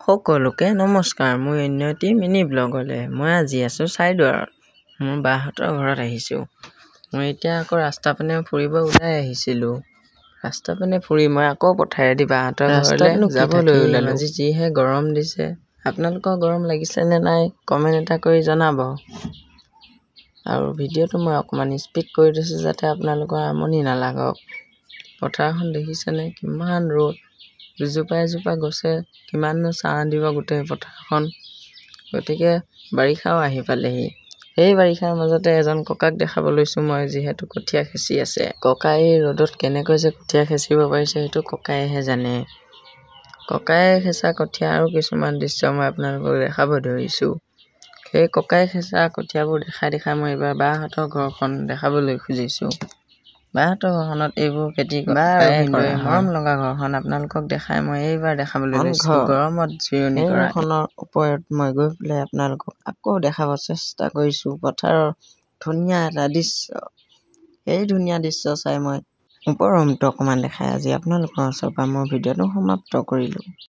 সকলোকে নমস্কাৰ। মই উন্নতি মিনি ব্লগলৈ মই আজি আছোঁ চাইদুৱাৰত। মোৰ বাহঁতৰ ঘৰত আহিছোঁ। মই এতিয়া আকৌ ৰাস্তা পিনে ফুৰিব ওলাই আহিছিলোঁ। ৰাস্তা পিনে ফুৰি মই আকৌ পথাৰেদি বাহঁতৰ ঘৰলৈ যাবলৈ ওলালোঁ। আজি যিহে গৰম দিছে, আপোনালোকৰ গৰম লাগিছেনে নাই কমেণ্ট এটা কৰি জনাব। আৰু ভিডিঅ'টো মই অকণমান স্পীড কৰি দিছোঁ যাতে আপোনালোকৰ আমনি নালাগক। পথাৰখন দেখিছেনে কিমান ৰ'দ, দুজোপা এজোপা গছে কিমাননো ছাঁ দিব গোটেই পথাৰখন। গতিকে বাৰিষাও আহি পালেহি। সেই বাৰিষাৰ মাজতে এজন ককাক দেখাব লৈছোঁ মই, যিহেতু কঠীয়া খেচি আছে। ককাই এই ৰ'দত কেনেকৈ যে কঠীয়া খেচিব পাৰিছে সেইটো ককাইহে জানে। ককাই খেচা কঠীয়া আৰু কিছুমান দৃশ্য মই আপোনালোকক দেখাব ধৰিছোঁ। সেই ককাই খেচা কঠীয়াবোৰ দেখাই মই এইবাৰ বাহঁতৰ ঘৰখন দেখাবলৈ খুজিছোঁ। বাহঁতৰ ঘৰখনত এইবোৰ খেতি কৰে। মৰম লগা ঘৰখন আপোনালোকক দেখাই মই এইবাৰ দেখাবলৈ লৈছোঁ। গৰমত জিৰণি কৰা ঘৰখনৰ ওপৰত মই গৈ পেলাই আপোনালোকক আকৌ দেখাব চেষ্টা কৰিছোঁ পথাৰৰ ধুনীয়া এটা দৃশ্য। সেই ধুনীয়া দৃশ্য চাই মই ওপৰৰ অংশটো অকণমান দেখাই আজি আপোনালোকৰ ওচৰৰ পৰা মই ভিডিঅ'টো সমাপ্ত কৰিলোঁ।